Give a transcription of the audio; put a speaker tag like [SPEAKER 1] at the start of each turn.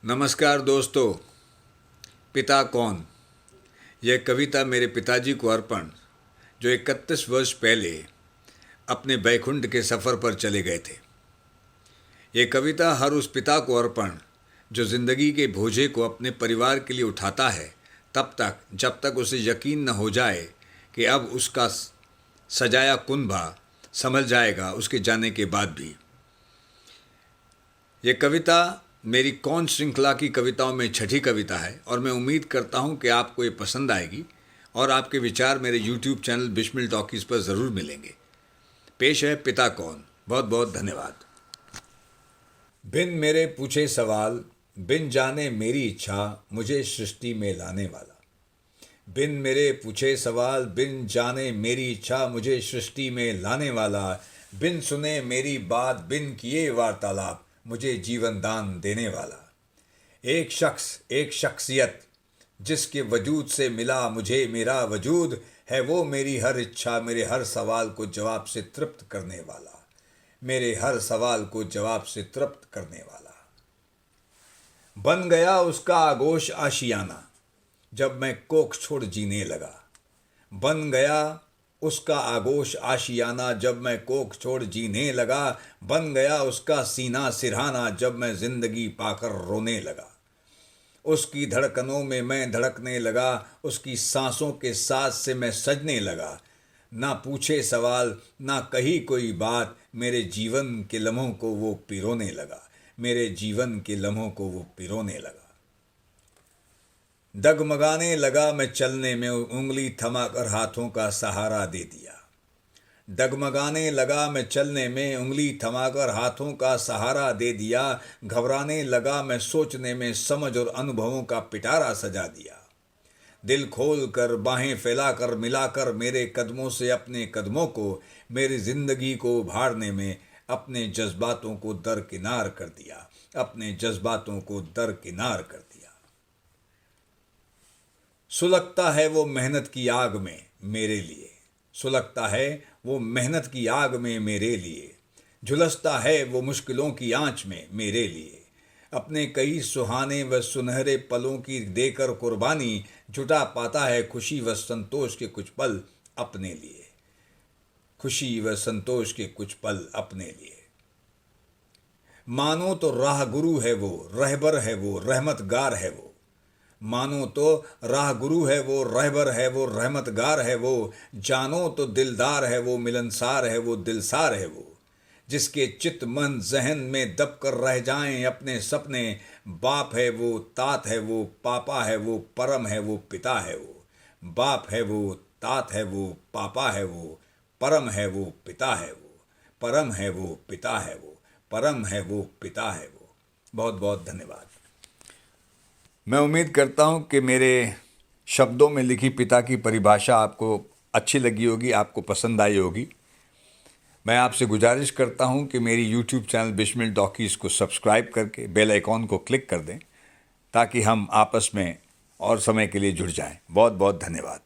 [SPEAKER 1] नमस्कार दोस्तों। पिता कौन? यह कविता मेरे पिताजी को अर्पण, जो 31 वर्ष पहले अपने बैकुंठ के सफ़र पर चले गए थे। ये कविता हर उस पिता को अर्पण जो ज़िंदगी के बोझे को अपने परिवार के लिए उठाता है तब तक जब तक उसे यकीन न हो जाए कि अब उसका सजाया कुनबा संभल जाएगा उसके जाने के बाद भी। ये कविता मेरी कौन श्रृंखला की कविताओं में छठी कविता है और मैं उम्मीद करता हूँ कि आपको ये पसंद आएगी और आपके विचार मेरे YouTube चैनल बिस्मिल टॉकीज़ पर ज़रूर मिलेंगे। पेश है पिता कौन। बहुत बहुत धन्यवाद। बिन मेरे पूछे सवाल, बिन जाने मेरी इच्छा, मुझे सृष्टि में लाने वाला। बिन मेरे पूछे सवाल, बिन जाने मेरी इच्छा, मुझे सृष्टि में लाने वाला। बिन सुने मेरी बात, बिन किए वार्तालाप, मुझे जीवन दान देने वाला। एक शख्स, एक शख्सियत, जिसके वजूद से मिला मुझे मेरा वजूद, है वो मेरी हर इच्छा, मेरे हर सवाल को जवाब से तृप्त करने वाला, मेरे हर सवाल को जवाब से तृप्त करने वाला। बन गया उसका आगोश आशियाना, जब मैं कोख छोड़ जीने लगा। बन गया उसका आगोश आशियाना, जब मैं कोख छोड़ जीने लगा। बन गया उसका सीना सिरहाना, जब मैं जिंदगी पाकर रोने लगा। उसकी धड़कनों में मैं धड़कने लगा, उसकी सांसों के साथ से मैं सजने लगा। ना पूछे सवाल, ना कही कोई बात, मेरे जीवन के लम्हों को वो पिरोने लगा, मेरे जीवन के लम्हों को वो पिरोने लगा। डगमगाने लगा मैं चलने में, उंगली थमाकर हाथों का सहारा दे दिया। डगमगाने लगा मैं चलने में, उंगली थमाकर हाथों का सहारा दे दिया। घबराने लगा मैं सोचने में, समझ और अनुभवों का पिटारा सजा दिया। दिल खोल कर बाहें फैलाकर मिलाकर, मेरे कदमों से अपने कदमों को, मेरी जिंदगी को उभारने में अपने जज्बातों को दरकिनार कर दिया, अपने जज्बातों को दरकिनार कर दिया। सुलगता है वो मेहनत की आग में मेरे लिए, सुलगता है वो मेहनत की आग में मेरे लिए। झुलसता है वो मुश्किलों की आंच में मेरे लिए। अपने कई सुहाने व सुनहरे पलों की देकर कुर्बानी, जुटा पाता है खुशी व संतोष के कुछ पल अपने लिए, खुशी व संतोष के कुछ पल अपने लिए। मानो तो राह गुरु है वो, रहबर है वो, रहमतगार है वो। मानो तो राह गुरु है वो, रहबर है वो, रहमतगार है वो। जानो तो दिलदार है वो, मिलनसार है वो, दिलसार है वो। जिसके चित मन जहन में दब कर रह जाएं अपने सपने। बाप है वो, तात है वो, पापा है वो, परम है वो, पिता है वो। बाप है वो, तात है वो, पापा है वो, परम है वो, पिता है वो। परम है वो, पिता है वो, परम है वो, पिता है वो। बहुत बहुत धन्यवाद। मैं उम्मीद करता हूं कि मेरे शब्दों में लिखी पिता की परिभाषा आपको अच्छी लगी होगी, आपको पसंद आई होगी। मैं आपसे गुजारिश करता हूं कि मेरी YouTube चैनल बिस्मिल टॉकीज़ को सब्सक्राइब करके बेल आइकॉन को क्लिक कर दें ताकि हम आपस में और समय के लिए जुड़ जाएं। बहुत बहुत धन्यवाद।